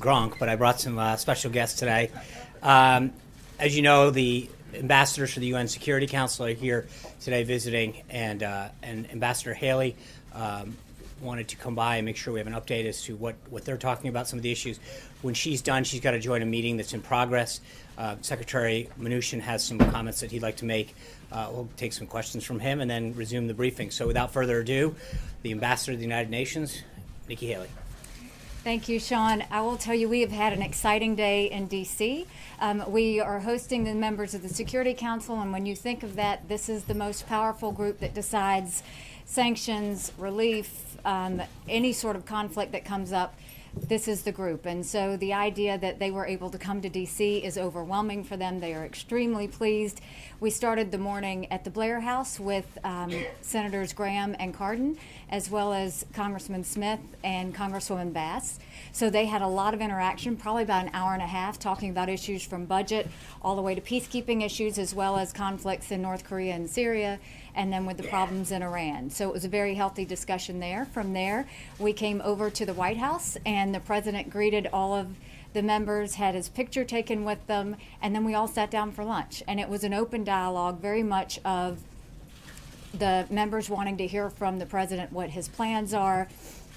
Gronk, but I brought some special guests today. As you know, the ambassadors for the UN Security Council are here today visiting, and Ambassador Haley wanted to come by and make sure we have an update as to what they're talking about, some of the issues. When she's done, she's got to join a meeting that's in progress. Secretary Mnuchin has some comments that he'd like to make. We'll take some questions from him and then resume the briefing. So without further ado, the Ambassador of the United Nations, Nikki Haley. Thank you, Sean. I will tell you, we have had an exciting day in D.C. We are hosting the members of the Security Council, and when you think of that, this is the most powerful group that decides sanctions, relief, any sort of conflict that comes up. This is the group. And so the idea that they were able to come to D.C. is overwhelming for them. They are extremely pleased. We started the morning at the Blair House with Senators Graham and Cardin, as well as Congressman Smith and Congresswoman Bass. So they had a lot of interaction, probably about an hour and a half, talking about issues from budget all the way to peacekeeping issues, as well as conflicts in North Korea and Syria, and then with the problems in Iran. So it was a very healthy discussion there. From there, we came over to the White House, and the president greeted all of the members, had his picture taken with them, and then we all sat down for lunch. And it was an open dialogue, very much of the members wanting to hear from the president what his plans are,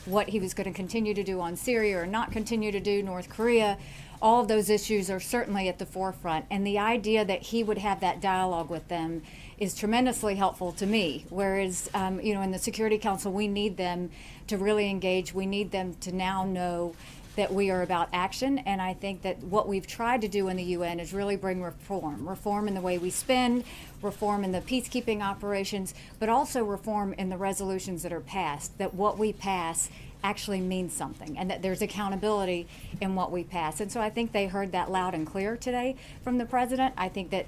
what he was going to continue to do on Syria or not continue to do, North Korea. All of those issues are certainly at the forefront. And the idea that he would have that dialogue with them is tremendously helpful to me. Whereas, in the Security Council, we need them to really engage. We need them to now know that we are about action. And I think that what we've tried to do in the UN is really bring reform in the way we spend, reform in the peacekeeping operations, but also reform in the resolutions that are passed, that what we pass actually means something, and that there's accountability in what we pass. And so I think they heard that loud and clear today from the president. I think that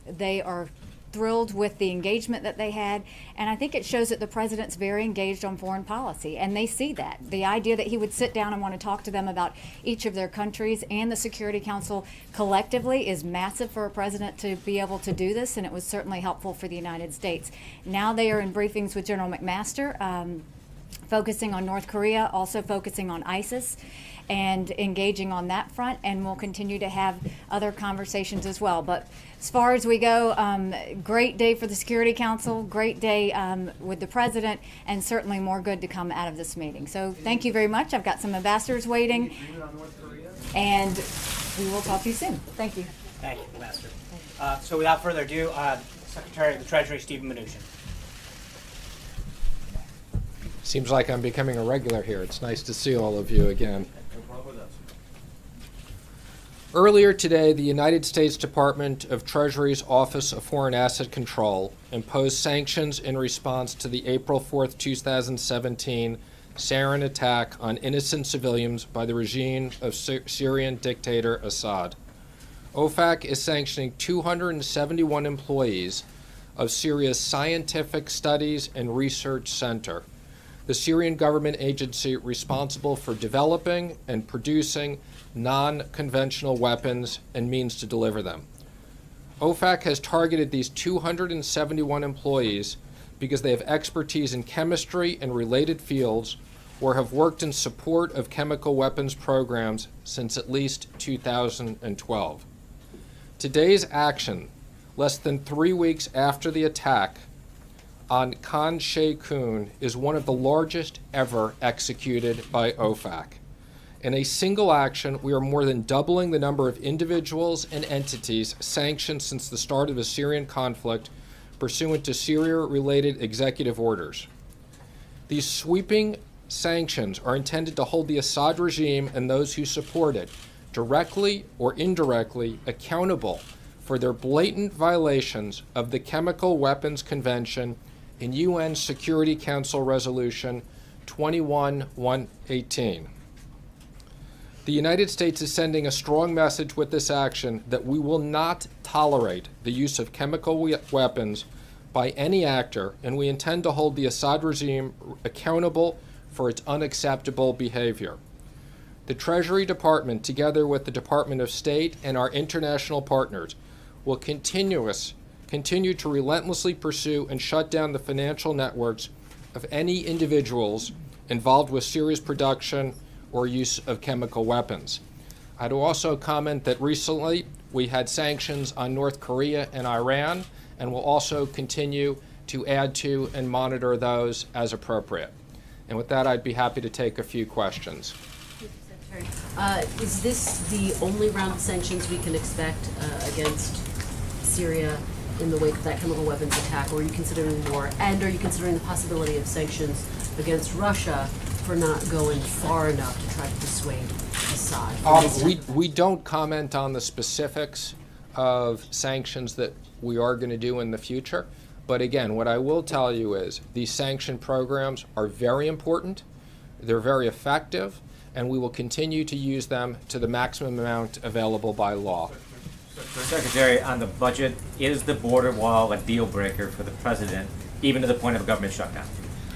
they are thrilled with the engagement that they had, and I think it shows that the president's very engaged on foreign policy, and they see that. The idea that he would sit down and want to talk to them about each of their countries and the Security Council collectively is massive for a president to be able to do this, and it was certainly helpful for the United States. Now they are in briefings with General McMaster, focusing on North Korea, also focusing on ISIS, and engaging on that front, and we'll continue to have other conversations as well. But as far as we go, great day for the Security Council, great day with the president, and certainly more good to come out of this meeting. So thank you very much. I've got some ambassadors waiting, and we will talk to you soon. Thank you. Thank you, Ambassador. So without further ado, Secretary of the Treasury, Steven Mnuchin. Seems like I'm becoming a regular here. It's nice to see all of you again. Earlier today, the United States Department of Treasury's Office of Foreign Asset Control imposed sanctions in response to the April 4th, 2017 sarin attack on innocent civilians by the regime of Syrian dictator Assad. OFAC is sanctioning 271 employees of Syria's Scientific Studies and Research Center, the Syrian government agency responsible for developing and producing non-conventional weapons and means to deliver them. OFAC has targeted these 271 employees because they have expertise in chemistry and related fields or have worked in support of chemical weapons programs since at least 2012. Today's action, less than 3 weeks after the attack on Khan Sheikhoun, is one of the largest ever executed by OFAC. In a single action, we are more than doubling the number of individuals and entities sanctioned since the start of the Syrian conflict pursuant to Syria-related executive orders. These sweeping sanctions are intended to hold the Assad regime and those who support it, directly or indirectly, accountable for their blatant violations of the Chemical Weapons Convention in UN Security Council Resolution 21-118. The United States is sending a strong message with this action that we will not tolerate the use of chemical weapons by any actor, and we intend to hold the Assad regime accountable for its unacceptable behavior. The Treasury Department, together with the Department of State and our international partners, will continue to relentlessly pursue and shut down the financial networks of any individuals involved with Syria's production or use of chemical weapons. I'd also comment that recently we had sanctions on North Korea and Iran, and will also continue to add to and monitor those as appropriate. And with that, I'd be happy to take a few questions. Is this the only round of sanctions we can expect against Syria in the wake of that chemical weapons attack, or are you considering more? And are you considering the possibility of sanctions against Russia for not going far enough to try to dissuade Assad? We don't comment on the specifics of sanctions that we are going to do in the future. But again, what I will tell you is these sanction programs are very important, they're very effective, and we will continue to use them to the maximum amount available by law. Secretary, on the budget, is the border wall a deal breaker for the president, even to the point of a government shutdown?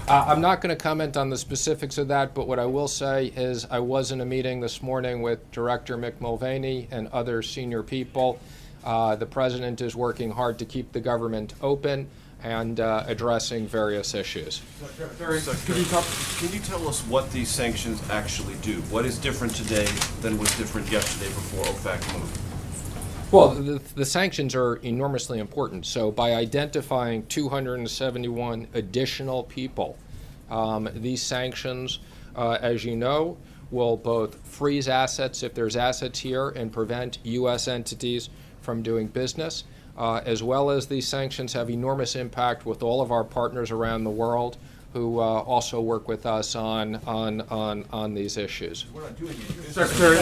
I'm not going to comment on the specifics of that, but what I will say is I was in a meeting this morning with Director Mick Mulvaney and other senior people. The president is working hard to keep the government open and addressing various issues. Can you tell us what these sanctions actually do? What is different today than was different yesterday before OFAC moved? Well, the sanctions are enormously important. So by identifying 271 additional people, these sanctions, as you know, will both freeze assets if there's assets here and prevent U.S. entities from doing business, as well as these sanctions have enormous impact with all of our partners around the world who also work with us on these issues. We're not doing any business. Secretary,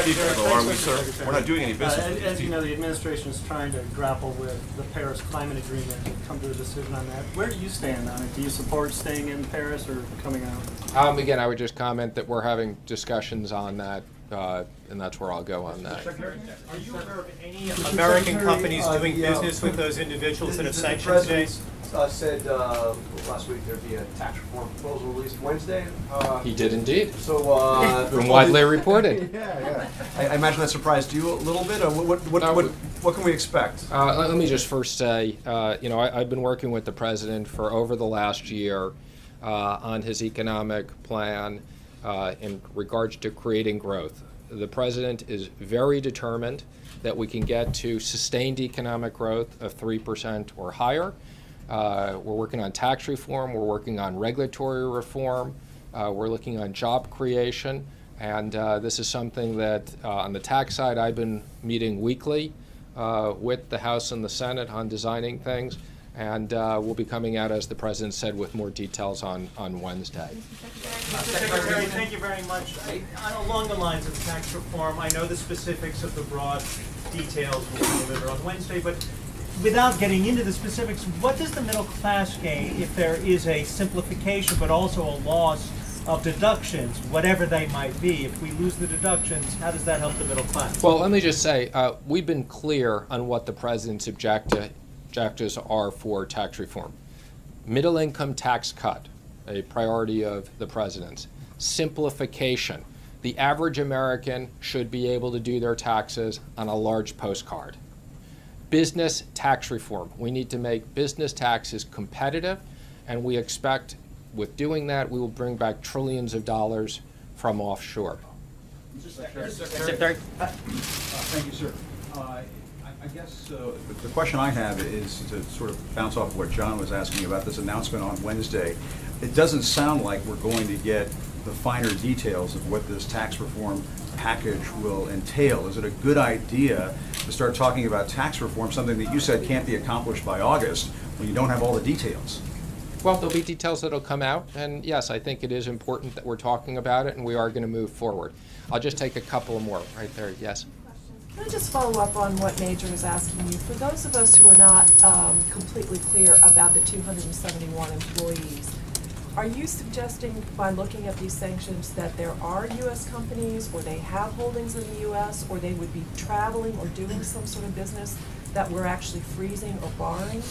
are we, sir? We're not doing any business. As you know, the administration is trying to grapple with the Paris Climate Agreement and come to a decision on that. Where do you stand on it? Do you support staying in Paris or coming out? Again, I would just comment that we're having discussions on that, and that's where I'll go on that. Are you aware of any American companies doing business with those individuals that have sanctioned today? Said last week there'd be a tax reform proposal released Wednesday. He did indeed. So from widely reported. Yeah. I imagine that surprised you a little bit. What can we expect? Let me just first say, I've been working with the president for over the last year on his economic plan in regards to creating growth. The president is very determined that we can get to sustained economic growth of 3% or higher. We're working on tax reform, we're working on regulatory reform, we're looking on job creation, and this is something that on the tax side I've been meeting weekly with the House and the Senate on designing things, and we'll be coming out, as the president said, with more details on Wednesday. Secretary, thank you very much. Along the lines of tax reform, I know the specifics of the broad details will be delivered on Wednesday, but without getting into the specifics, what does the middle class gain if there is a simplification but also a loss of deductions, whatever they might be? If we lose the deductions, how does that help the middle class? Well, let me just say, we've been clear on what the president's objectives are for tax reform. Middle income tax cut, a priority of the president's. Simplification. The average American should be able to do their taxes on a large postcard. Business tax reform. We need to make business taxes competitive, and we expect with doing that we will bring back trillions of dollars from offshore. Secretary? Thank you, sir. I guess the question I have is to sort of bounce off of what John was asking about this announcement on Wednesday. It doesn't sound like we're going to get the finer details of what this tax reform package will entail. Is it a good idea to start talking about tax reform, something that you said can't be accomplished by August, when you don't have all the details? Well, there'll be details that'll come out, and yes, I think it is important that we're talking about it, and we are going to move forward. I'll just take a couple more right there. Yes. Can I just follow up on what Major was asking you? For those of us who are not completely clear about the 271 employees, are you suggesting by looking at these sanctions that there are U.S. companies, or they have holdings in the U.S., or they would be traveling or doing some sort of business that we're actually freezing or barring?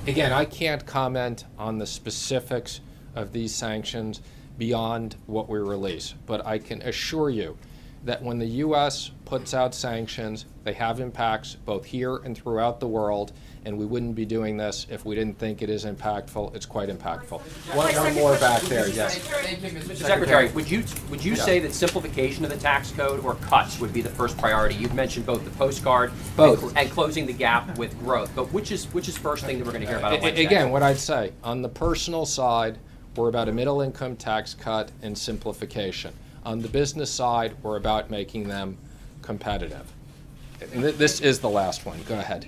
Again, I can't comment on the specifics of these sanctions beyond what we release, but I can assure you that when the U.S. puts out sanctions, they have impacts both here and throughout the world, and we wouldn't be doing this if we didn't think it is impactful. It's quite impactful. One more back there, yes. Thank you, Mr. Secretary. Would you say that simplification of the tax code or cuts would be the first priority? You've mentioned both the postcard and closing the gap with growth, but which is first thing that we're going to hear about on Wednesday? Again, what I'd say, on the personal side, we're about a middle income tax cut and simplification. On the business side, we're about making them competitive. And this is the last one. Go ahead.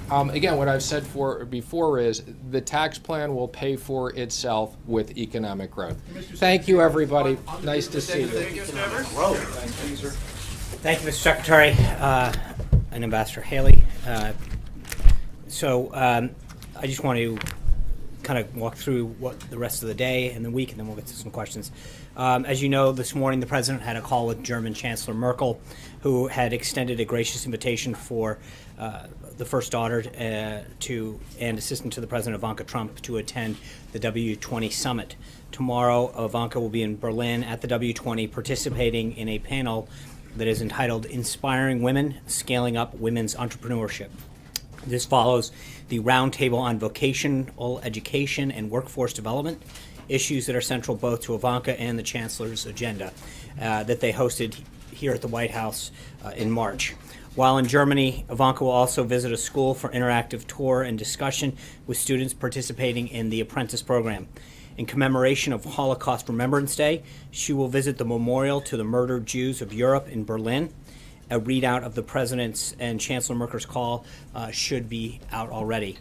Again, what I've said before is the tax plan will pay for itself with economic growth. Thank you, everybody. Nice to see you. Thank you, Mr. Secretary and Ambassador Haley. I just want to kind of walk through what the rest of the day and the week, and then we'll get to some questions. As you know, this morning the President had a call with German Chancellor Merkel, who had extended a gracious invitation for the First Daughter and Assistant to the President Ivanka Trump to attend the W20 summit. Tomorrow, Ivanka will be in Berlin at the W20 participating in a panel that is entitled Inspiring Women, Scaling Up Women's Entrepreneurship. This follows the roundtable on vocational education and workforce development, issues that are central both to Ivanka and the Chancellor's agenda that they hosted here at the White House in March. While in Germany, Ivanka will also visit a school for interactive tour and discussion with students participating in the Apprentice program. In commemoration of Holocaust Remembrance Day, she will visit the memorial to the murdered Jews of Europe in Berlin. A readout of the President's and Chancellor Merkel's call should be out already.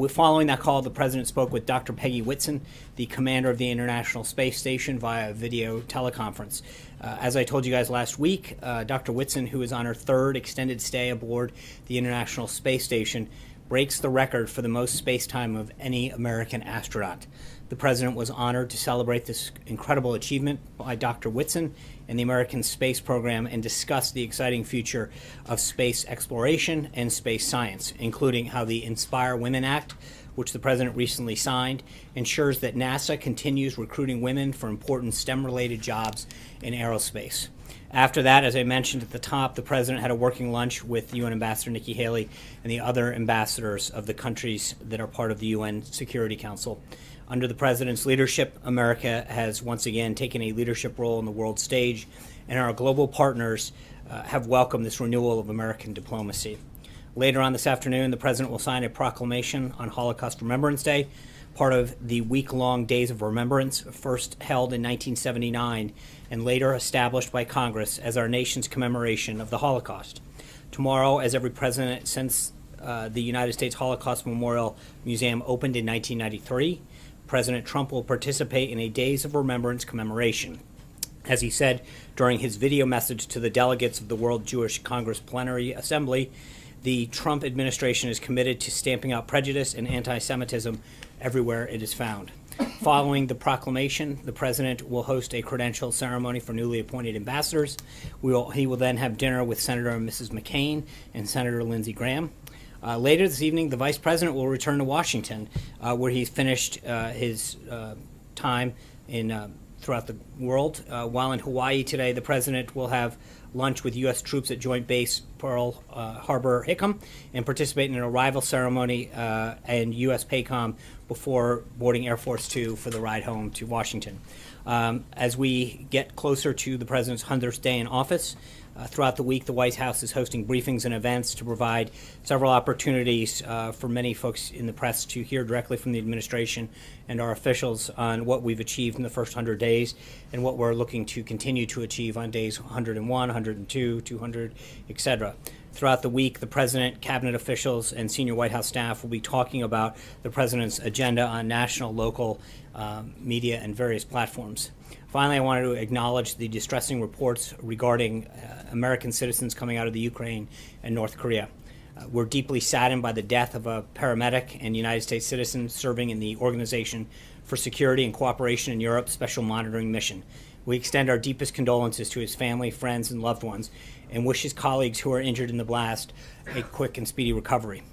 Following that call, the President spoke with Dr. Peggy Whitson, the commander of the International Space Station, via video teleconference. As I told you guys last week, Dr. Whitson, who is on her third extended stay aboard the International Space Station, breaks the record for the most space time of any American astronaut. The President was honored to celebrate this incredible achievement by Dr. Whitson and the American space program and discuss the exciting future of space exploration and space science, including how the Inspire Women Act, which the President recently signed, ensures that NASA continues recruiting women for important STEM-related jobs in aerospace. After that, as I mentioned at the top, the President had a working lunch with UN Ambassador Nikki Haley and the other ambassadors of the countries that are part of the UN Security Council. Under the President's leadership, America has once again taken a leadership role on the world stage, and our global partners have welcomed this renewal of American diplomacy. Later on this afternoon, the President will sign a proclamation on Holocaust Remembrance Day, part of the week-long Days of Remembrance, first held in 1979 and later established by Congress as our nation's commemoration of the Holocaust. Tomorrow, as every president since the United States Holocaust Memorial Museum opened in 1993, President Trump will participate in a Days of Remembrance commemoration. As he said during his video message to the delegates of the World Jewish Congress Plenary Assembly, the Trump administration is committed to stamping out prejudice and anti-Semitism everywhere it is found. Following the proclamation, the President will host a credential ceremony for newly appointed ambassadors. He will then have dinner with Senator and Mrs. McCain and Senator Lindsey Graham. Later this evening, the Vice President will return to Washington, where he's finished his time throughout the world. While in Hawaii today, the President will have lunch with U.S. troops at Joint Base Pearl Harbor Hickam and participate in an arrival ceremony and U.S. PACOM before boarding Air Force Two for the ride home to Washington. As we get closer to the President's 100th day in office, throughout the week, the White House is hosting briefings and events to provide several opportunities for many folks in the press to hear directly from the administration and our officials on what we've achieved in the first 100 days and what we're looking to continue to achieve on days 101, 102, 200, etc. Throughout the week, the President, cabinet officials, and senior White House staff will be talking about the President's agenda on national, local media, and various platforms. Finally, I wanted to acknowledge the distressing reports regarding American citizens coming out of the Ukraine and North Korea. We're deeply saddened by the death of a paramedic and United States citizen serving in the Organization for Security and Cooperation in Europe Special Monitoring Mission. We extend our deepest condolences to his family, friends, and loved ones, and wish his colleagues who are injured in the blast a quick and speedy recovery.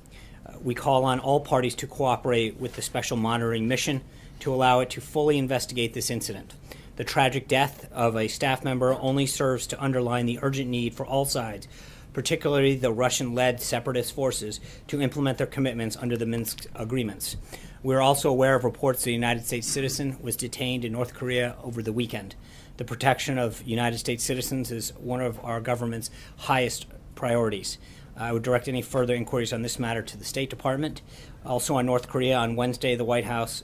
We call on all parties to cooperate with the Special Monitoring Mission to allow it to fully investigate this incident. The tragic death of a staff member only serves to underline the urgent need for all sides, particularly the Russian-led separatist forces, to implement their commitments under the Minsk agreements. We are also aware of reports that a United States citizen was detained in North Korea over the weekend. The protection of United States citizens is one of our government's highest priorities. I would direct any further inquiries on this matter to the State Department. Also on North Korea, on Wednesday, the White House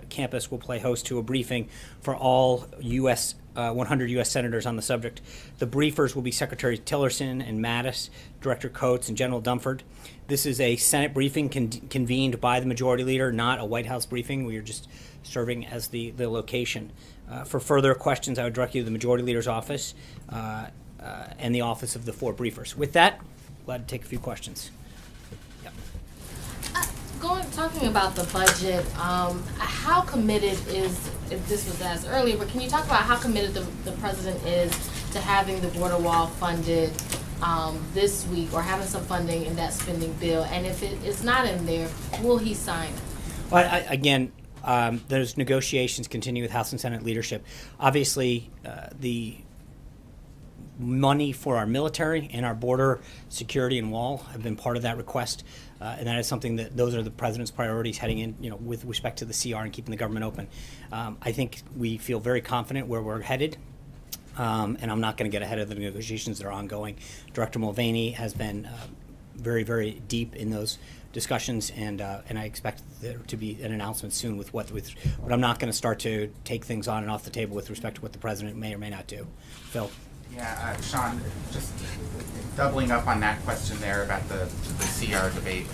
campus will play host to a briefing for all 100 U.S. senators on the subject. The briefers will be Secretary Tillerson and Mattis, Director Coates, and General Dunford. This is a Senate briefing convened by the Majority Leader, not a White House briefing. We are just serving as the location. For further questions, I would direct you to the Majority Leader's office and the office of the 4 briefers. With that, glad to take a few questions. Talking about the budget, how committed is, if this was asked earlier, but can you talk about how committed the president is to having the border wall funded this week, or having some funding in that spending bill? And if it is not in there, will he sign it? Well, again, those negotiations continue with House and Senate leadership. Obviously, the money for our military and our border security and wall have been part of that request, and that is something that those are the president's priorities heading in, with respect to the CR and keeping the government open. I think we feel very confident where we're headed, and I'm not going to get ahead of the negotiations that are ongoing. Director Mulvaney has been very, very deep in those discussions, and I expect there to be an announcement soon with what. But I'm not going to start to take things on and off the table with respect to what the president may or may not do. Phil. Yeah, Sean, just doubling up on that question there about the CR debate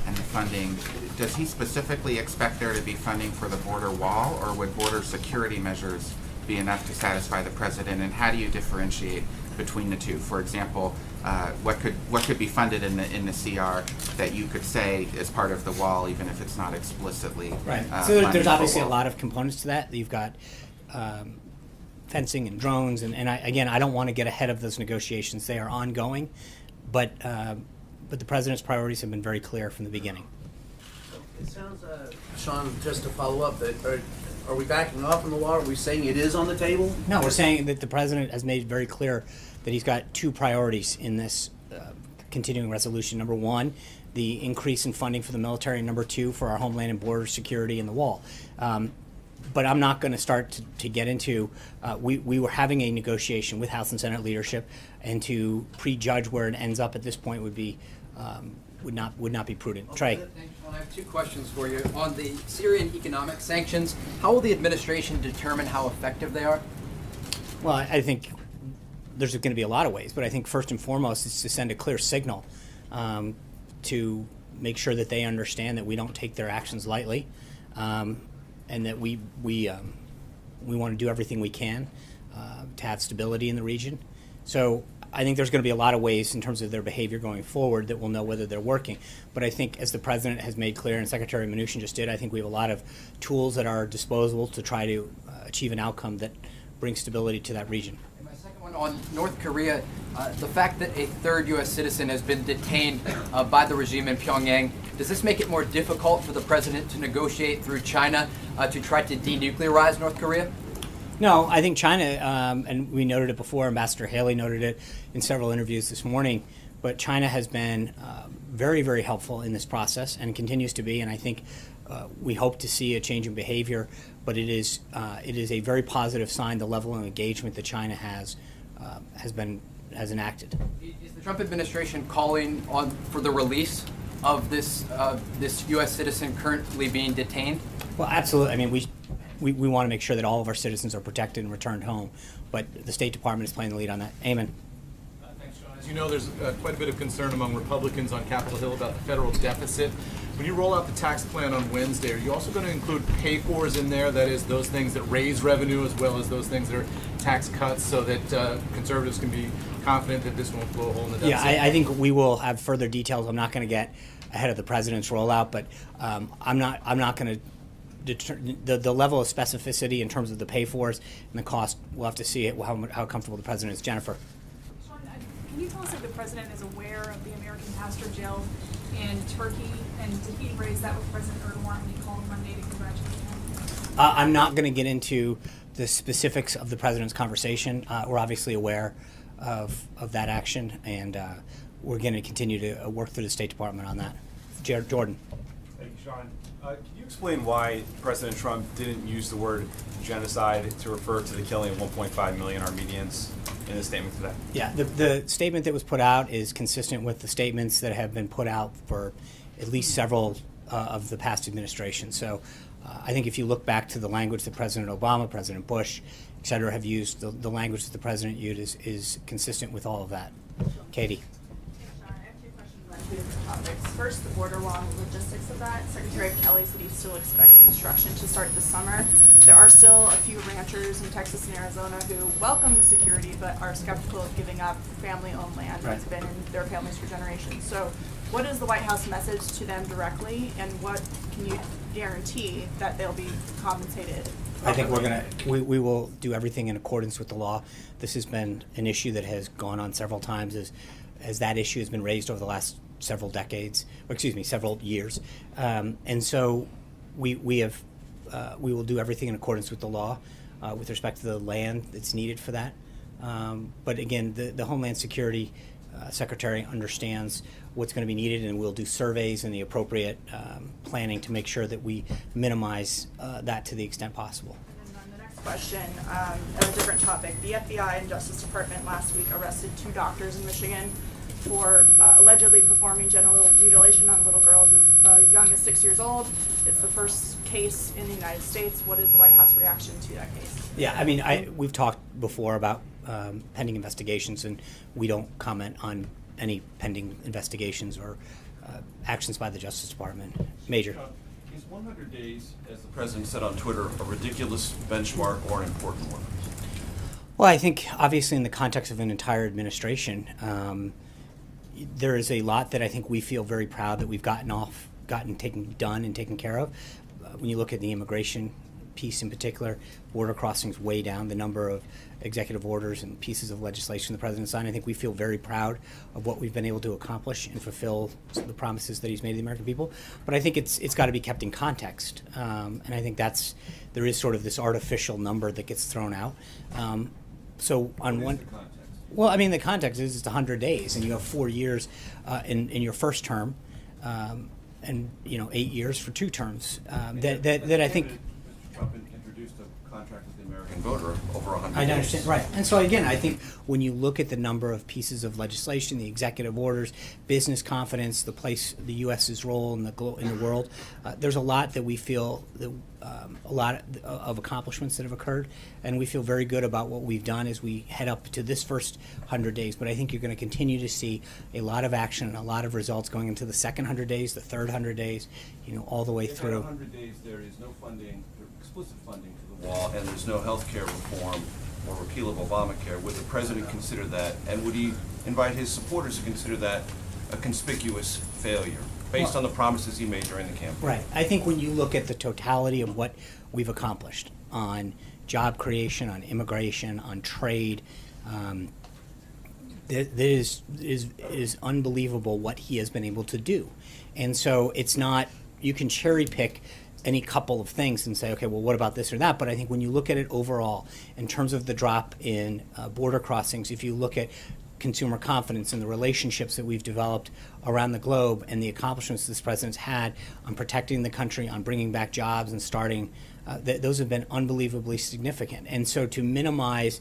and the funding, does he specifically expect there to be funding for the border wall, or would border security measures be enough to satisfy the president? And how do you differentiate between the two? For example, what could be funded in the CR that you could say is part of the wall, even if it's not explicitly right? So there's obviously a lot of components to that. You've got fencing and drones, and I don't want to get ahead of those negotiations. They are ongoing, but the president's priorities have been very clear from the beginning. It sounds, Sean, just to follow up, that are we backing off on the wall? Are we saying it is on the table? No, we're saying that the president has made very clear that he's got 2 priorities in this continuing resolution. Number 1, the increase in funding for the military, and number 2, for our homeland and border security and the wall. But I'm not going to start to get into, we were having a negotiation with House and Senate leadership, and to prejudge where it ends up at this point would be, would not be prudent. Okay, Trey. thanks, Sean. I have 2 questions for you. On the Syrian economic sanctions, how will the administration determine how effective they are? Well, I think there's going to be a lot of ways, but I think first and foremost is to send a clear signal to make sure that they understand that we don't take their actions lightly. And that we want to do everything we can to have stability in the region. So I think there's going to be a lot of ways in terms of their behavior going forward that we'll know whether they're working. But I think, as the president has made clear and Secretary Mnuchin just did, I think we have a lot of tools at our disposal to try to achieve an outcome that brings stability to that region. And my second one on North Korea, the fact that a 3rd U.S. citizen has been detained by the regime in Pyongyang, does this make it more difficult for the president to negotiate through China to try to denuclearize North Korea? No, I think China, and we noted it before, Ambassador Haley noted it in several interviews this morning, but China has been very, very helpful in this process and continues to be, and I think we hope to see a change in behavior, but it is a very positive sign, the level of engagement that China has enacted. Is the Trump administration calling for the release of this U.S. citizen currently being detained? Well, absolutely. I mean, we want to make sure that all of our citizens are protected and returned home, but the State Department is playing the lead on that. Eamon. Thanks, Sean. As you know, there's quite a bit of concern among Republicans on Capitol Hill about the federal deficit. When you roll out the tax plan on Wednesday, are you also going to include pay-fors in there? That is, those things that raise revenue as well as those things that are tax cuts, so that conservatives can be confident that this won't blow a hole in the deficit? Yeah, I think we will have further details. I'm not going to get ahead of the president's rollout, but I'm not going to the level of specificity in terms of the pay-fors and the cost. We'll have to see how comfortable the president is. Jennifer. Sean, can you tell us if the president is aware of the American pastor jailed in Turkey, and did he raise that with President Erdogan when he called Monday to congratulate him? I'm not going to get into the specifics of the president's conversation. We're obviously aware of that action, and we're going to continue to work through the State Department on that. Jordan. Thank you, Sean. Can you explain why President Trump didn't use the word genocide to refer to the killing of 1.5 million Armenians in his statement today? Yeah, the statement that was put out is consistent with the statements that have been put out for at least several of the past administrations. So I think if you look back to the language that President Obama, President Bush, et cetera, have used, the language that the president used is consistent with all of that. Katie. Two different topics. First, the border wall and the logistics of that. Secretary Kelly said he still expects construction to start this summer. There are still a few ranchers in Texas and Arizona who welcome the security but are skeptical of giving up family-owned land that's been in their families for generations. So what is the White House message to them directly, and what can you guarantee that they'll be compensated? I think we will do everything in accordance with the law. This has been an issue that has gone on several times as that issue has been raised over the last several decades, or excuse me, several years. And so we will do everything in accordance with the law with respect to the land that's needed for that. But again, the Homeland Security Secretary understands what's going to be needed, and we'll do surveys and the appropriate planning to make sure that we minimize that to the extent possible. And then the next question, on a different topic. The FBI and Justice Department last week arrested 2 doctors in Michigan for allegedly performing genital mutilation on little girls as young as 6 years old. It's the first case in the United States. What is the White House reaction to that case? Yeah, I mean, we've talked before about pending investigations, and we don't comment on any pending investigations or actions by the Justice Department. Major. Is 100 days, as the president said on Twitter, a ridiculous benchmark or an important one? Well, I think obviously in the context of an entire administration, there is a lot that I think we feel very proud that we've done and taken care of. When you look at the immigration piece in particular, border crossings way down, the number of executive orders and pieces of legislation the president signed, I think we feel very proud of what we've been able to accomplish and fulfill the promises that he's made to the American people. But I think it's got to be kept in context, and I think there is sort of this artificial number that gets thrown out. So on one. Well, I mean, the context is it's 100 days, and you have 4 years in your first term, and 8 years for 2 terms. That I think. Mr. Trump introduced a contract with the American voter over 100 I days. understand, right. And so again, I think when you look at the number of pieces of legislation, the executive orders, business confidence, the place, the U.S.'s role in the world, there's a lot that we feel that. A lot of accomplishments that have occurred, and we feel very good about what we've done as we head up to this first 100 days. But I think you're going to continue to see a lot of action and a lot of results going into the second 100 days, the third 100 days, all the way through. In 100 days, there is no funding, explicit funding to the wall, and there's no health care reform or repeal of Obamacare. Would the president consider that, and would he invite his supporters to consider that a conspicuous failure? Based on the promises he made during the campaign. Right. I think when you look at the totality of what we've accomplished on job creation, on immigration, on trade, it is unbelievable what he has been able to do. And so it's not, you can cherry pick any couple of things and say, okay, well, what about this or that? But I think when you look at it overall, in terms of the drop in border crossings, if you look at consumer confidence and the relationships that we've developed around the globe and the accomplishments this president's had on protecting the country, on bringing back jobs and starting, those have been unbelievably significant. And so to minimize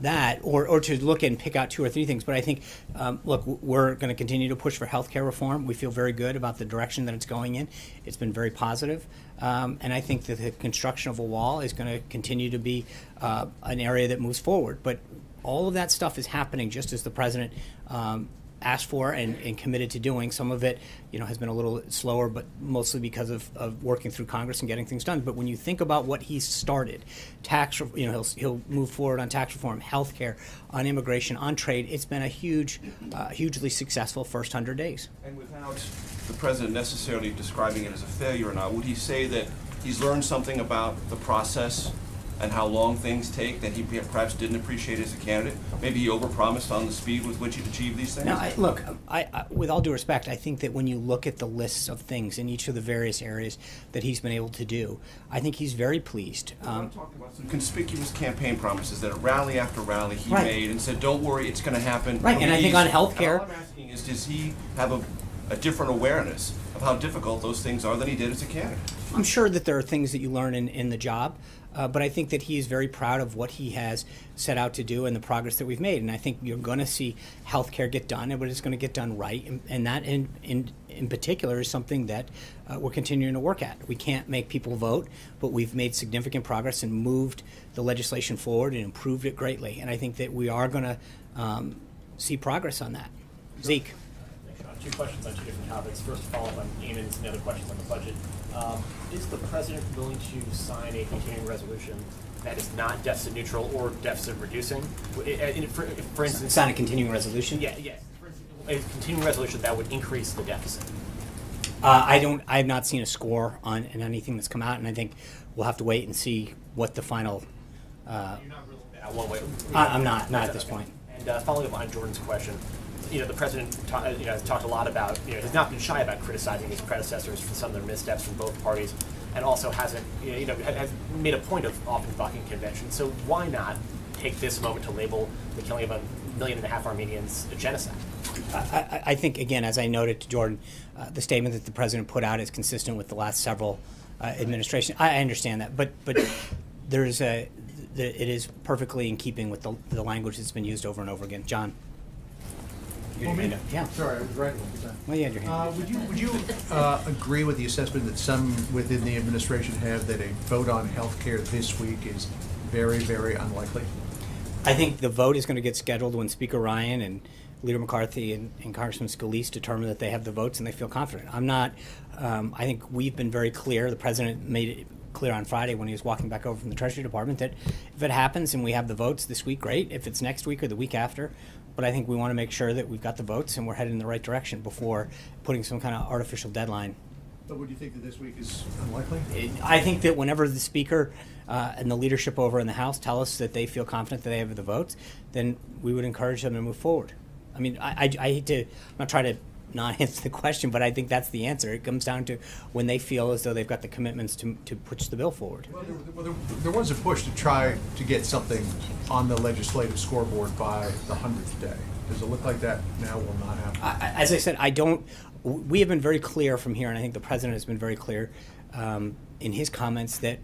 that or to look and pick out 2 or 3 things, but I think, look, we're going to continue to push for health care reform. We feel very good about the direction that it's going in. It's been very positive. And I think that the construction of a wall is going to continue to be an area that moves forward. But all of that stuff is happening just as the president asked for and committed to doing. Some of it, has been a little slower, but mostly because of working through Congress and getting things done. But when you think about what he's started, he'll move forward on tax reform, health care, on immigration, on trade. It's been a hugely successful first 100 days. And without the president necessarily describing it as a failure or not, would he say that he's learned something about the process and how long things take that he perhaps didn't appreciate as a candidate? Maybe he overpromised on the speed with which he'd achieve these things? No, look, with all due respect, I think that when you look at the lists of things in each of the various areas that he's been able to do, I think he's very pleased. I'm talking about some conspicuous campaign promises that rally after rally he Right. made and said, don't worry, it's going to happen. Right, and I think on healthcare. All I'm asking is, does he have a different awareness of how difficult those things are than he did as a candidate? I'm sure that there are things that you learn in the job, but I think that he is very proud of what he has set out to do and the progress that we've made. And I think you're going to see healthcare get done, but it's going to get done right. And that, in particular, is something that we're continuing to work at. We can't make people vote, but we've made significant progress and moved the legislation forward and improved it greatly. And I think that we are going to see progress on that. Zeke. Two questions on two different topics. First, to follow up on Eamon's and the other questions on the budget. Is the president willing to sign a continuing resolution that is not deficit neutral or deficit reducing? For instance, sign a continuing resolution? Yeah, yes. For instance, a continuing resolution that would increase the deficit. I have not seen a score on anything that's come out, and I think we'll have to wait and see what the final. You're not ruling that out one way. I'm not at this point. And following up on Jordan's question, the president has talked a lot about, has not been shy about criticizing his predecessors for some of their missteps from both parties, and also hasn't, has made a point of often bucking convention. So why not take this moment to label the killing of 1.5 million Armenians a genocide? I think, again, as I noted to Jordan, the statement that the president put out is consistent with the last several administrations. I understand that, but there is it is perfectly in keeping with the language that's been used over and over again. John. Yeah. Sorry, I was writing. Well, you had your hand. Would you agree with the assessment that some within the administration have that a vote on health care this week is very, very unlikely? I think the vote is going to get scheduled when Speaker Ryan and Leader McCarthy and Congressman Scalise determine that they have the votes and they feel confident. I'm not. I think we've been very clear. The president made it clear on Friday when he was walking back over from the Treasury Department that if it happens and we have the votes this week, great. If it's next week or the week after. But I think we want to make sure that we've got the votes and we're headed in the right direction before putting some kind of artificial deadline. But would you think that this week is unlikely? I think that whenever the Speaker and the leadership over in the House tell us that they feel confident that they have the votes, then we would encourage them to move forward. I mean, I hate to, I'm not trying to not answer the question, but I think that's the answer. It comes down to when they feel as though they've got the commitments to push the bill forward. Well, there was a push to try to get something on the legislative scoreboard by the 100th day. Does it look like that now will not happen? As I said, we have been very clear from here, and I think the president has been very clear in his comments that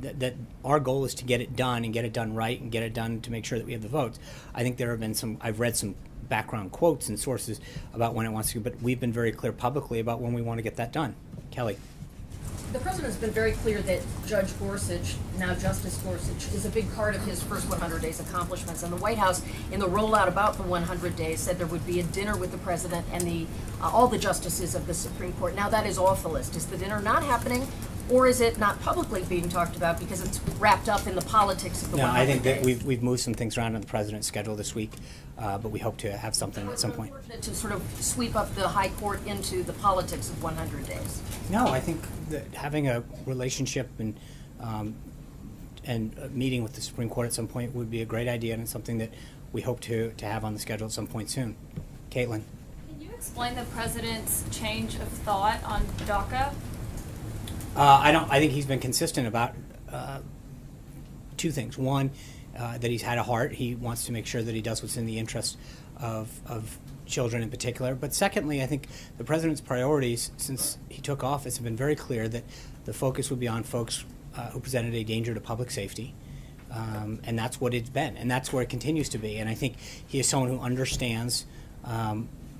that our goal is to get it done and get it done right and get it done to make sure that we have the votes. I think there have been I've read some background quotes and sources about when it wants to, but we've been very clear publicly about when we want to get that done. Kelly. The president has been very clear that Judge Gorsuch, now Justice Gorsuch, is a big part of his first 100 days accomplishments. And the White House, in the rollout about the 100 days, said there would be a dinner with the president and all the justices of the Supreme Court. Now that is off the list. Is the dinner not happening, or is it not publicly being talked about because it's wrapped up in the politics of the 100 days? No, I think that we've moved some things around in the president's schedule this week, but we hope to have something at some point. To sort of sweep up the high court into the politics of 100 days. No, I think that having a relationship and a meeting with the Supreme Court at some point would be a great idea, and it's something that we hope to have on the schedule at some point soon. Caitlin. Can you explain the president's change of thought on DACA? I think he's been consistent about two things. One, that he's had a heart. He wants to make sure that he does what's in the interest of children in particular. But secondly, I think the president's priorities since he took office have been very clear that the focus would be on folks who presented a danger to public safety. And that's what it's been. And that's where it continues to be. And I think he is someone who understands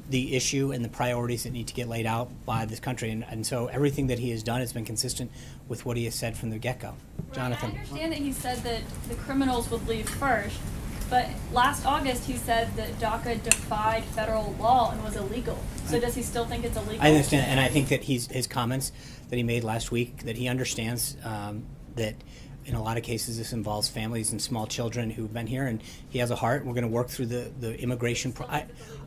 the issue and the priorities that need to get laid out by this country. And so everything that he has done has been consistent with what he has said from the get-go. Jonathan. I understand that he said that the criminals would leave first, but last August he said that DACA defied federal law and was illegal. So does he still think it's illegal? I understand, and I think that his comments that he made last week, that he understands that in a lot of cases this involves families and small children who've been here, and he has a heart. We're going to work through the immigration.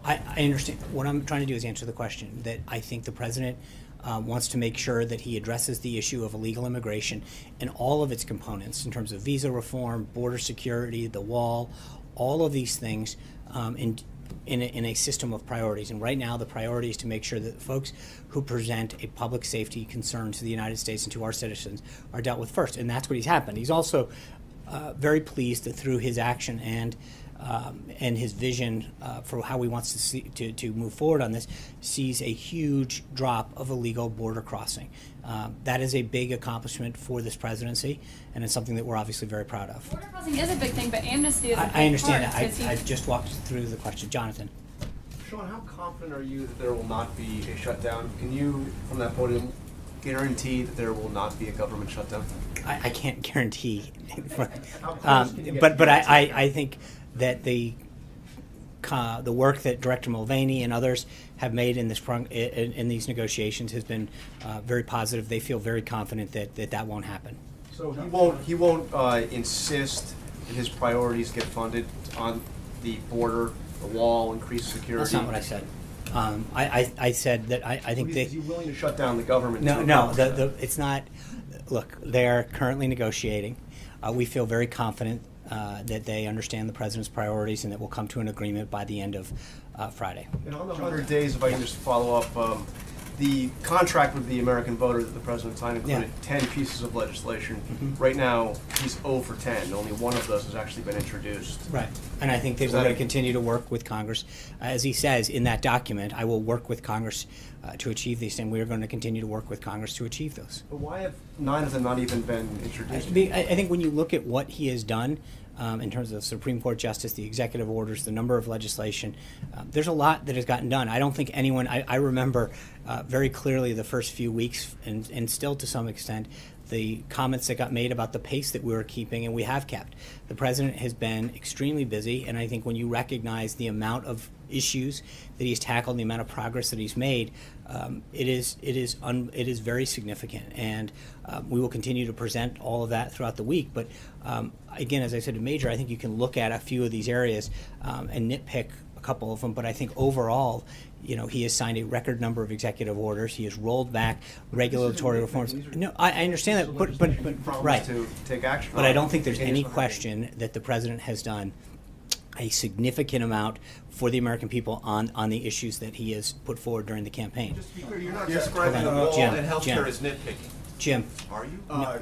I understand. What I'm trying to do is answer the question that I think the president wants to make sure that he addresses the issue of illegal immigration and all of its components in terms of visa reform, border security, the wall, all of these things in a system of priorities. And right now the priority is to make sure that folks who present a public safety concern to the United States and to our citizens are dealt with first. And that's what he's happened. He's also very pleased that through his action and his vision for how he wants to see to move forward on this, sees a huge drop of illegal border crossing. That is a big accomplishment for this presidency, and it's something that we're obviously very proud of. Border crossing is a big thing, but amnesty is a big I understand part, that. 'cause he- I just walked through the question. Jonathan. Sean, how confident are you that there will not be a shutdown? Can you, from that podium, guarantee that there will not be a government shutdown? I can't guarantee, How close can you get but to I think that the work that Director Mulvaney and others have made in these negotiations has been very positive. They feel very confident that won't happen. So he won't insist that his priorities get funded on the border, the wall, increased security? That's not what I said. I said that I think Is he willing to shut down the government? No, it's not. Look, they're currently negotiating. We feel very confident that they understand the president's priorities and that we'll come to an agreement by the end of Friday. And on the 100 days, if I can just follow up, the contract with the American voter that the president signed included 10 pieces of legislation. Right now, he's 0 for 10. Only one of those has actually been introduced. Right. And I think that we're going to continue to work with Congress. As he says in that document, I will work with Congress to achieve these, and we are going to continue to work with Congress to achieve those. But why have 9 of them not even been introduced? I think when you look at what he has done in terms of Supreme Court justice, the executive orders, the number of legislation, there's a lot that has gotten done. I don't think anyone, I remember very clearly the first few weeks, and still to some extent, the comments that got made about the pace that we were keeping and we have kept. The president has been extremely busy, and I think when you recognize the amount of issues that he's tackled, the amount of progress that he's made, it is very significant, and we will continue to present all of that throughout the week. But again, as I said to Major, I think you can look at a few of these areas and nitpick a couple of them, but I think overall, you know, he has signed a record number of executive orders. He has rolled back regulatory reforms. No, I understand that, but right. To take action. But I don't think there's any question that the president has done a significant amount for the American people on the issues that he has put forward during the campaign. Just to be clear, you're not describing the wall and healthcare as nitpicking. Jim. Are you? No,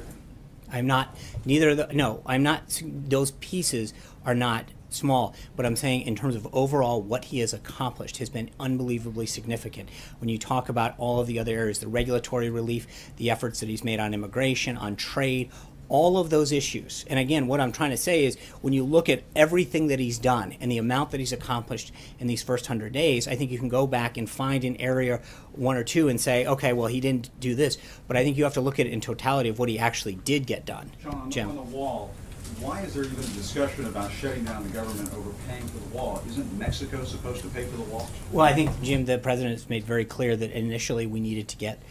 I'm not. Neither of the. No, I'm not. Those pieces are not small, but I'm saying in terms of overall what he has accomplished has been unbelievably significant. When you talk about all of the other areas, the regulatory relief, the efforts that he's made on immigration, on trade, all of those issues. And again, what I'm trying to say is when you look at everything that he's done and the amount that he's accomplished in these first 100 days, I think you can go back and find an area, one or two, and say, okay, well, he didn't do this. But I think you have to look at it in totality of what he actually did get done. John, Jim. on the wall, why is there even a discussion about shutting down the government over paying for the wall? Isn't Mexico supposed to pay for the wall? Well, I think, Jim, the president has made very clear that initially we needed to get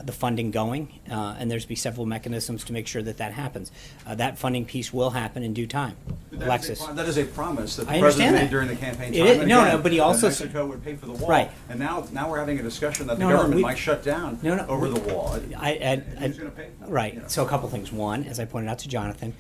the funding going, and there's be several mechanisms to make sure that that happens. That funding piece will happen in due time. Alexis. That is a promise that the I president understand made that. during the campaign It time is- and no, again, no, but he also that said- Mexico would pay for the wall. Right. And now we're having a discussion that the No, no, government we- might shut down over the wall. Who's gonna pay for it? Right. You know. So a couple things. One, as I pointed out to Jonathan,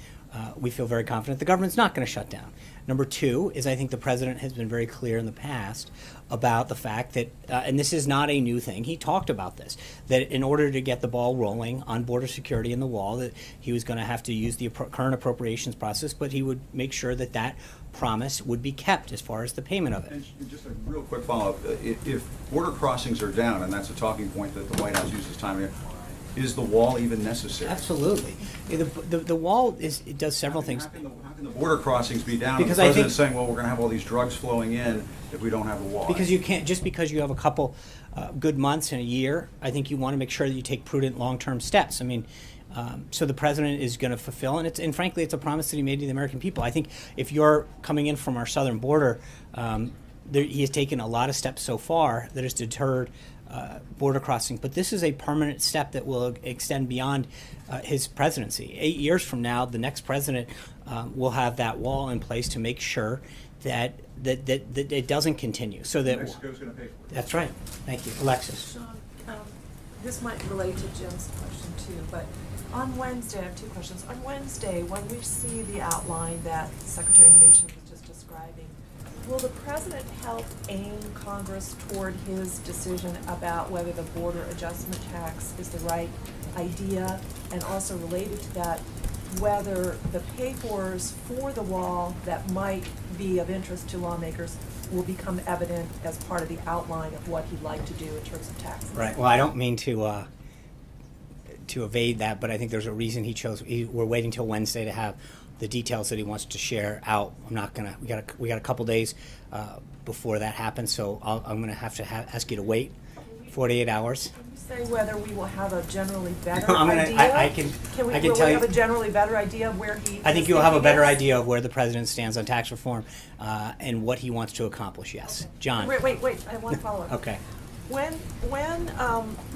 we feel very confident the government's not going to shut down. Number two is I think the president has been very clear in the past about the fact that, and this is not a new thing, he talked about this, that in order to get the ball rolling on border security and the wall, that he was going to have to use the current appropriations process, but he would make sure that that promise would be kept as far as the payment of it. And just a real quick follow-up. If border crossings are down, and that's a talking point that the White House uses time and again, is the wall even necessary? Absolutely. The wall it does several things. How can the border crossings be down? Because and the I think- president's saying, well, we're going to have all these drugs flowing in if we don't have a wall. Because you can't, just because you have a couple good months in a year, I think you want to make sure that you take prudent long-term steps. I mean, so the president is going to fulfill, and frankly, it's a promise that he made to the American people. I think if you're coming in from our southern border, he has taken a lot of steps so far that has deterred border crossing, but this is a permanent step that will extend beyond his presidency. 8 years from now, the next president will have that wall in place to make sure that it doesn't continue. So that Mexico's going to pay for it. That's right. Thank you, Alexis. Sean, this might relate to Jim's question too, but on Wednesday, I have two questions. On Wednesday, when we see the outline that Secretary Mnuchin was just describing, will the president help aim Congress toward his decision about whether the border adjustment tax is the right idea? And also related to that, whether the pay-fors for the wall that might be of interest to lawmakers will become evident as part of the outline of what he'd like to do in terms of taxes? Right. Well, I don't mean to evade that, but I think there's a reason he chose. We're waiting till Wednesday to have the details that he wants to share out. I'm not gonna. We got a couple days before that happens, so I'm gonna have to ask you to wait 48 hours. Can you say whether we will have a generally better I'm gonna- idea? I can Will tell we you- have a generally better idea of where he? I think is you'll have a thinking better is? idea of where the president stands on tax reform and what he wants to accomplish. Yes, John. Wait, I have one follow-up. Okay. When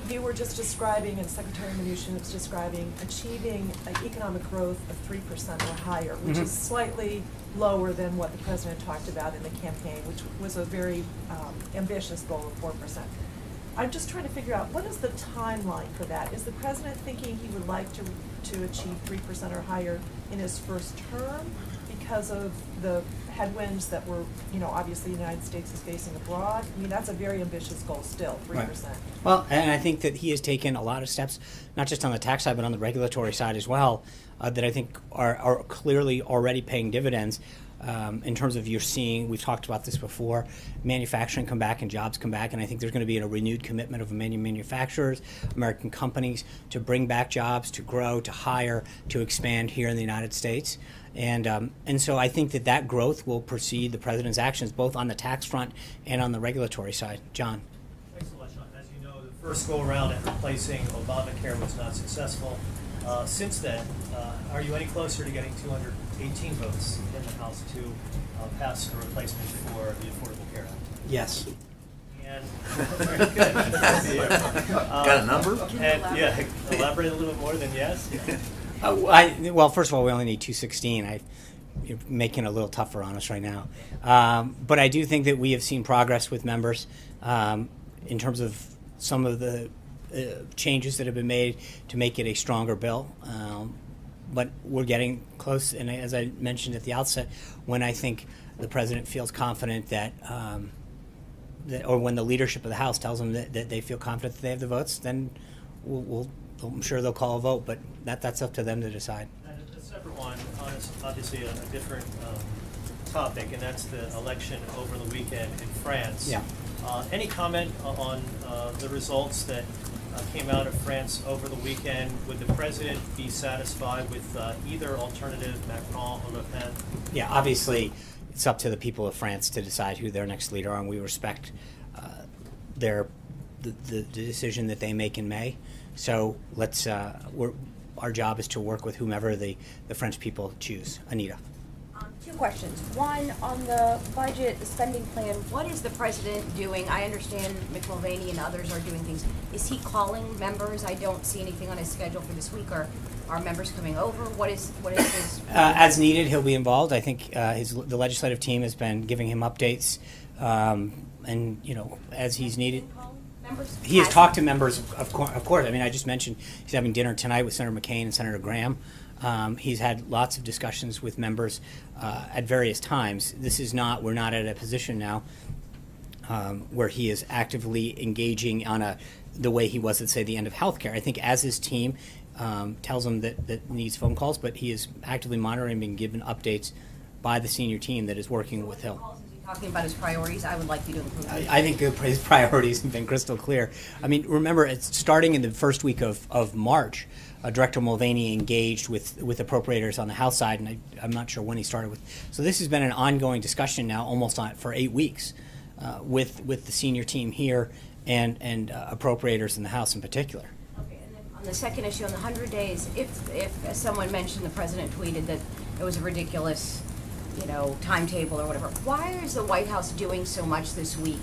you were just describing, and Secretary Mnuchin was describing, achieving an economic growth of 3% or higher, which Mhm. is slightly lower than what the president talked about in the campaign, which was a very ambitious goal of 4%. I'm just trying to figure out, what is the timeline for that? Is the president thinking he would like to achieve 3% or higher in his first term because of the headwinds that were, obviously the United States is facing abroad? I mean, that's a very ambitious goal still, 3%. Right. Well, and I think that he has taken a lot of steps, not just on the tax side, but on the regulatory side as well, that I think are clearly already paying dividends. In terms of we've talked about this before, manufacturing come back and jobs come back, and I think there's going to be a renewed commitment of many manufacturers, American companies, to bring back jobs, to grow, to hire, to expand here in the United States. And so I think that growth will precede the president's actions, both on the tax front and on the regulatory side. John. Thanks so much, Sean. As you know, the first go-around at replacing Obamacare was not successful. Since then, are you any closer to getting 218 votes in the House to pass a replacement for the Affordable Care Act? Yes. And very good. Got a number? And yeah, elaborate a little bit more than yes. Well, first of all, we only need 216. You're making it a little tougher on us right now. But I do think that we have seen progress with members in terms of some of the changes that have been made to make it a stronger bill. But we're getting close, and as I mentioned at the outset, when I think the president feels confident or when the leadership of the House tells them that they feel confident that they have the votes, then I'm sure they'll call a vote, but that's up to them to decide. And a separate one, obviously a different topic, and that's the election over the weekend in France. Yeah. Any comment on the results that came out of France over the weekend? Would the president be satisfied with either alternative, Macron or Le Pen? Yeah, obviously, it's up to the people of France to decide who their next leader are, and we respect the decision that they make in May. So our job is to work with whomever the French people choose. Anita. Two questions. One, on the budget, the spending plan, what is the president doing? I understand Mick Mulvaney and others are doing things. Is he calling members? I don't see anything on his schedule for this week. Are members coming over? What is his... As needed, he'll be involved. I think the legislative team has been giving him updates, and as he's needed. He has talked to members, of course. I mean, I just mentioned he's having dinner tonight with Senator McCain and Senator Graham. He's had lots of discussions with members at various times. We're not at a position now where he is actively engaging on the way he was at, say, the end of health care. I think as his team tells him that needs phone calls, but he is actively monitoring and being given updates by the senior team that is working with him. Talking about his priorities, I would like you to include them. I think his priorities have been crystal clear. I mean, remember, it's starting in the first week of March, Director Mulvaney engaged with appropriators on the House side, and I'm not sure when he started with. So this has been an ongoing discussion now almost for 8 weeks with the senior team here and appropriators in the House in particular. Okay, and then on the second issue, on the 100 days, if as someone mentioned, the president tweeted that it was a ridiculous timetable or whatever. Why is the White House doing so much this week?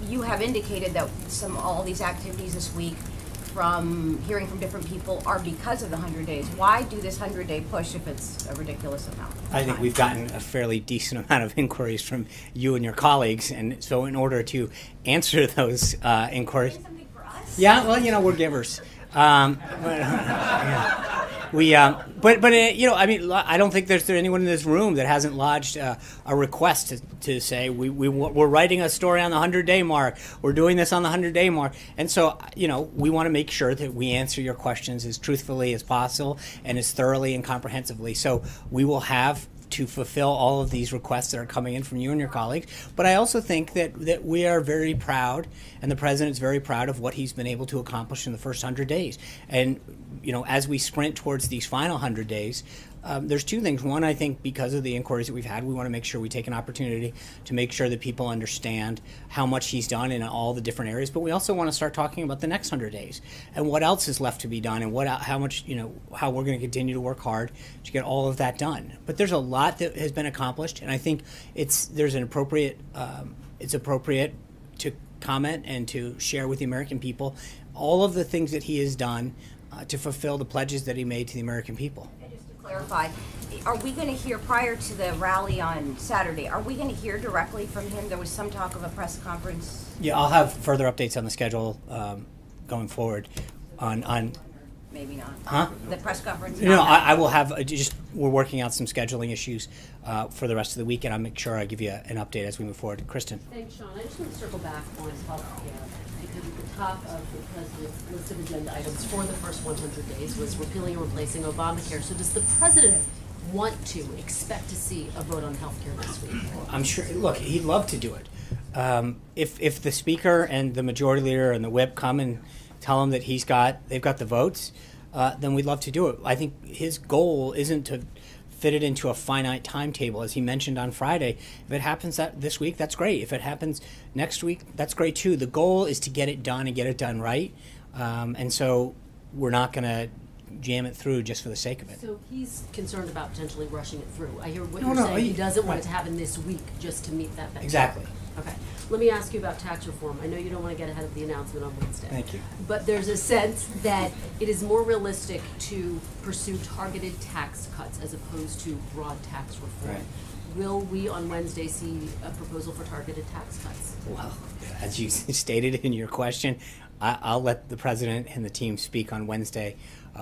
You have indicated that all these activities this week, from hearing from different people, are because of the 100 days. Why do this 100-day push if it's a ridiculous amount? I think we've gotten a fairly decent amount of inquiries from you and your colleagues, and so in order to answer those inquiries, Yeah, well, you know, we're givers. Yeah. You know, I mean, I don't think there's anyone in this room that hasn't lodged a request to say we're writing a story on the 100-day mark. We're doing this on the 100-day mark, and so you know, we want to make sure that we answer your questions as truthfully as possible and as thoroughly and comprehensively. So we will have to fulfill all of these requests that are coming in from you and your colleagues. But I also think that we are very proud, and the President's very proud of what he's been able to accomplish in the first 100 days. And, you know, as we sprint towards these final 100 days, there's two things. One, I think because of the inquiries that we've had, we want to make sure we take an opportunity to make sure that people understand how much he's done in all the different areas. But we also want to start talking about the next 100 days and what else is left to be done, and how much, you know, how we're going to continue to work hard to get all of that done. But there's a lot that has been accomplished, and I think it's appropriate to comment and to share with the American people all of the things that he has done to fulfill the pledges that he made to the American people. Clarify, are we going to hear, prior to the rally on Saturday, are we going to hear directly from him? There was some talk of a press conference. Yeah, I'll have further updates on the schedule going forward on Maybe not. Huh? The press conference? No, I will have, we're working out some scheduling issues for the rest of the week, and I'll make sure I give you an update as we move forward. Kristen. Thanks, Sean. I just want to circle back on healthcare, because at the top of the President's list of agenda items for the first 100 days was repealing and replacing Obamacare. So does the President want to expect to see a vote on healthcare this week? I'm sure, look, he'd love to do it. If the Speaker and the Majority Leader and the Whip come and tell him that they've got the votes, then we'd love to do it. I think his goal isn't to fit it into a finite timetable, as he mentioned on Friday. If it happens this week, that's great. If it happens next week, that's great too. The goal is to get it done and get it done right, and so we're not going to jam it through just for the sake of it. So he's concerned about potentially rushing it through. I hear what No, you're no, saying. He doesn't want right. it to happen this week just to meet that benchmark. Exactly. Okay. Let me ask you about tax reform. I know you don't want to get ahead of the announcement on Wednesday. Thank you. But there's a sense that it is more realistic to pursue targeted tax cuts as opposed to broad tax reform. Right. Will we on Wednesday see a proposal for targeted tax cuts? Well, as you stated in your question, I'll let the President and the team speak on Wednesday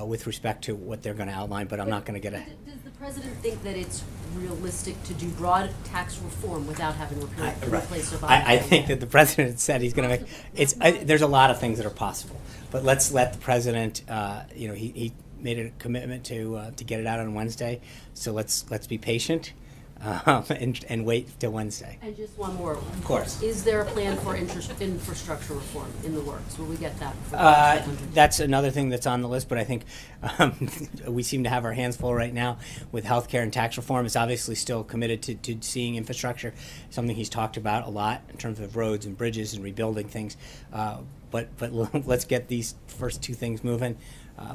with respect to what they're going to outline, but I'm not going to get ahead. Does the President think that it's realistic to do broad tax reform without having replaced Obamacare? I think that the President said he's going to make there's a lot of things that are possible, but let's let the President. He made a commitment to get it out on Wednesday, so let's be patient and wait till Wednesday. And just one more. Of course. Is there a plan for infrastructure reform in the works? Will we get that? That's another thing that's on the list, but I think we seem to have our hands full right now with healthcare and tax reform. It's obviously still committed to seeing infrastructure, something he's talked about a lot in terms of roads and bridges and rebuilding things. But let's get these first two things moving.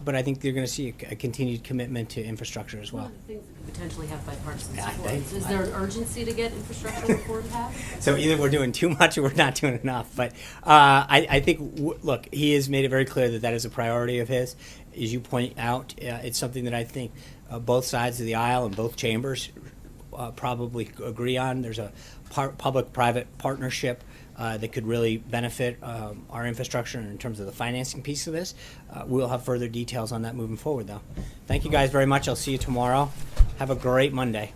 But I think you're going to see a continued commitment to infrastructure as well. One of the things that could potentially have bipartisan support. Is there an urgency to get infrastructure reform passed? So either we're doing too much or we're not doing enough. But I think, look, he has made it very clear that is a priority of his. As you point out, it's something that I think both sides of the aisle and both chambers probably agree on. There's a public-private partnership that could really benefit our infrastructure in terms of the financing piece of this. We'll have further details on that moving forward, though. Thank you guys very much. I'll see you tomorrow. Have a great Monday.